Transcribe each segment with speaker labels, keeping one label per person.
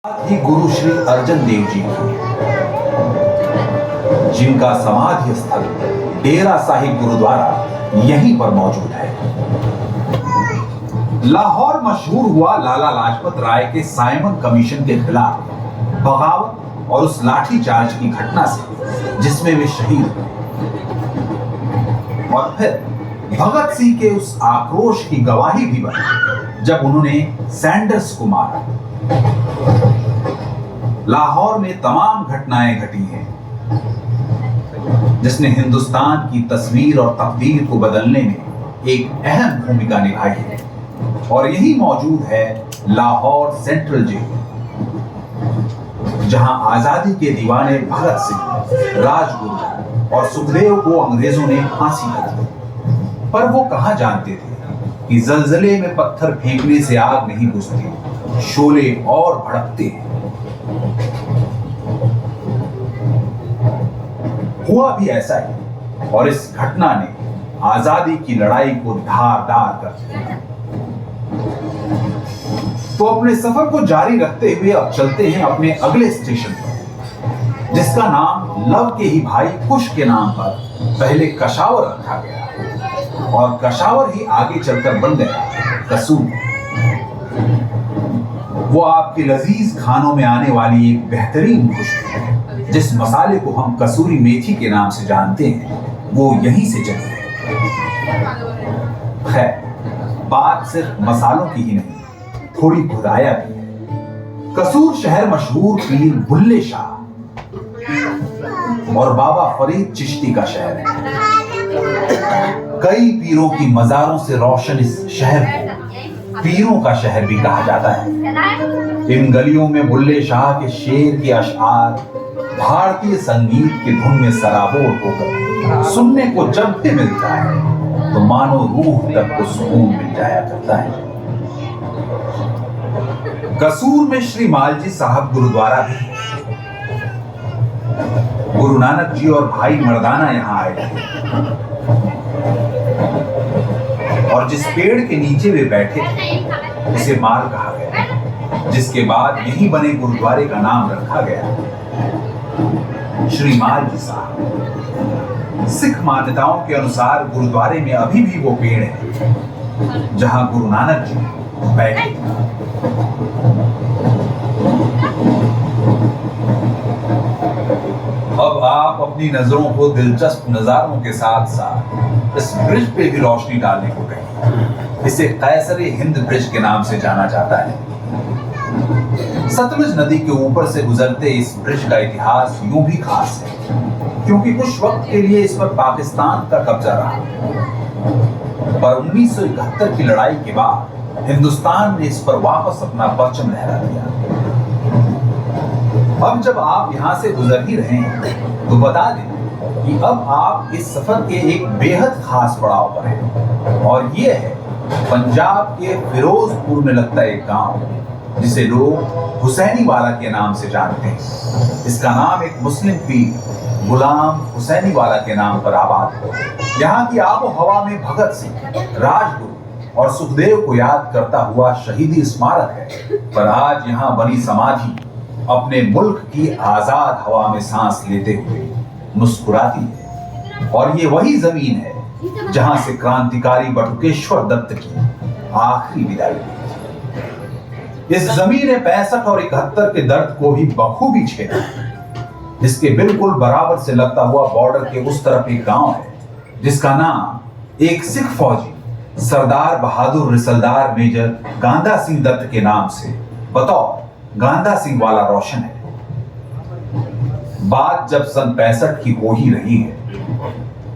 Speaker 1: ही गुरु श्री अर्जन देव जी की, जिनका समाधि स्थल डेरा साहिब गुरुद्वारा यहीं पर मौजूद है। लाहौर मशहूर हुआ लाला लाजपत राय के साइमन कमीशन के खिलाफ बगावत और उस लाठी चार्ज की घटना से, जिसमें वे शहीद हुए। और फिर भगत सिंह के उस आक्रोश की गवाही भी बनी जब उन्होंने सैंडर्स को मारा। लाहौर में तमाम घटनाएं घटी हैं जिसने हिंदुस्तान की तस्वीर और तकदीर को बदलने में एक अहम भूमिका निभाई है। और यही मौजूद है लाहौर सेंट्रल जेल, जहां आजादी के दीवाने भगत सिंह, राजगुरु और सुखदेव को अंग्रेजों ने फांसी कर दी। पर वो कहां जानते थे कि जलजले में पत्थर फेंकने से आग नहीं बुझती, शोले और भड़कते हैं। हुआ भी ऐसा ही, और इस घटना ने आजादी की लड़ाई को धारदार कर दिया। तो अपने सफर को जारी रखते हुए अब चलते हैं अपने अगले स्टेशन पर, जिसका नाम लव के ही भाई कुश के नाम पर पहले कशावर रखा गया, और कशावर ही आगे चलकर बन गया कसूर। वो आपके लजीज खानों में आने वाली एक बेहतरीन खुशबू है। जिस मसाले को हम कसूरी मेथी के नाम से जानते हैं, वो यहीं से चली है। खैर, बात सिर्फ मसालों की ही नहीं, थोड़ी खुदाया भी है। कसूर शहर मशहूर पीर बुल्ले शाह और बाबा फरीद चिश्ती का शहर है। कई पीरों की मजारों से रोशन इस शहर को पीरों का शहर भी कहा जाता है। इन गलियों में बुल्ले शाह के शेर के अशआर भारतीय संगीत की धुन में सराबोर होकर सुनने को जब भी मिलता है तो मानो रूह तक को सुकून मिल जाया करता है। कसूर में श्री मालजी साहब गुरुद्वारा भी, गुरु नानक जी और भाई मर्दाना यहां आए थे। और जिस पेड़ के नीचे वे बैठे थे उसे माल कहा गया, जिसके बाद यहीं बने गुरुद्वारे का नाम रखा गया श्री मालजी साहब। सिख मान्यताओं के अनुसार गुरुद्वारे में अभी भी वो पेड़ है जहां गुरु नानक जी बैठे। अब आप अपनी नजरों को दिलचस्प नजारों के साथ साथ इस ब्रिज पे भी रोशनी डालने को कहें। इसे कैसरे हिंद ब्रिज के नाम से जाना जाता है। सतलुज नदी के ऊपर से गुजरते इस ब्रिज का इतिहास यूं भी खास है क्योंकि कुछ वक्त के लिए इस पर पाकिस्तान का कब्जा रहा, पर 1971 की लड़ाई के बाद हिंदुस्तान ने इस पर वापस अपना परचम लहरा दिया। अब जब आप यहां से गुजर ही रहे हैं तो बता दें कि अब आप इस सफर के एक बेहद खास पड़ाव पर हैं, और ये है पंजाब के फिरोजपुर में लगता एक गांव जिसे लोग हुसैनी वाला के नाम से जानते हैं। इसका नाम एक मुस्लिम पीर गुलाम हुसैनी वाला के नाम पर आबाद है। यहाँ की आबो हवा में भगत सिंह, राजगुरु और सुखदेव को याद करता हुआ शहीदी स्मारक है। पर आज यहाँ बनी समाधि अपने मुल्क की आजाद हवा में सांस लेते हुए मुस्कुराती है, और ये वही जमीन है जहां से क्रांतिकारी बटुकेश्वर दत्त की आखिरी विदाई हुई। इस जमीन ने 65 और 71 के दर्द को भी बखूबी छेड़ा। इसके बिल्कुल बराबर से लगता हुआ बॉर्डर के उस तरफ एक गांव है जिसका नाम एक सिख फौजी सरदार बहादुर रिसलदार मेजर गांधा सिंह दत्त के नाम से बतौर गांधा सिंह वाला रोशन है। बात जब सन 65 की हो ही रही है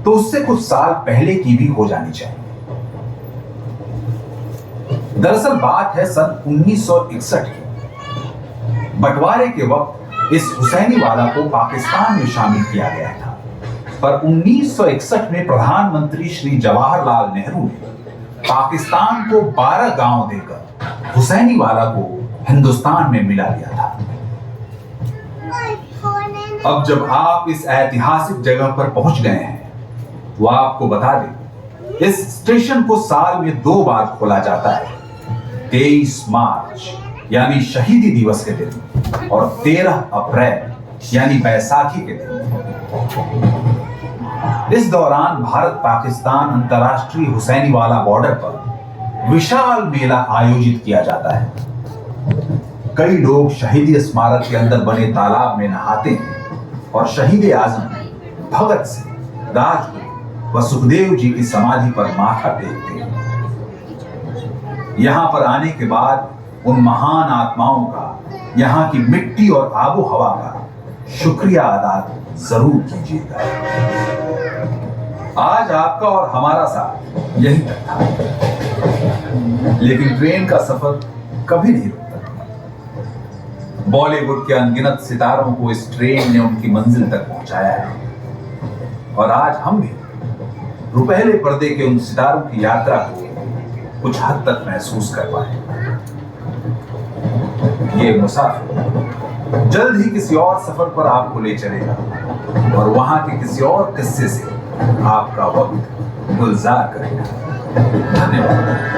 Speaker 1: तो उससे कुछ साल पहले की भी हो जानी चाहिए। दरअसल बात है सन 1961 की। बंटवारे के वक्त इस हुसैनी वाला को पाकिस्तान में शामिल किया गया था, पर 1961 में प्रधानमंत्री श्री जवाहरलाल नेहरू ने पाकिस्तान को 12 गांव देकर हुसैनी वाला को हिंदुस्तान में मिला दिया था। अब जब आप इस ऐतिहासिक जगह पर पहुंच गए हैं तो आपको बता दें, इस स्टेशन को साल में 2 बार खोला जाता है। 23 मार्च यानी शहीदी दिवस के दिन और 13 अप्रैल यानी बैसाखी के दिन। इस दौरान भारत पाकिस्तान अंतर्राष्ट्रीय हुसैनीवाला बॉर्डर पर विशाल मेला आयोजित किया जाता है। कई लोग शहीदी स्मारक के अंदर बने तालाब में नहाते हैं और शहीद आजम भगत सिंह, राजगुरु व सुखदेव जी की समाधि पर माथा टेकते हैं। यहां पर आने के बाद उन महान आत्माओं का, यहां की मिट्टी और आबो हवा का शुक्रिया अदा जरूर कीजिएगा। आज आपका और हमारा साथ यहीं तक था, लेकिन ट्रेन का सफर कभी नहीं रुकता। बॉलीवुड के अनगिनत सितारों को इस ट्रेन ने उनकी मंजिल तक पहुंचाया है और आज हम भी रुपहले पर्दे के उन सितारों की यात्रा को कुछ हद तक महसूस कर पाए। ये मुसाफिर जल्द ही किसी और सफर पर आपको ले चलेगा और वहां के किसी और किस्से से आपका वक्त गुलजार करेगा। धन्यवाद।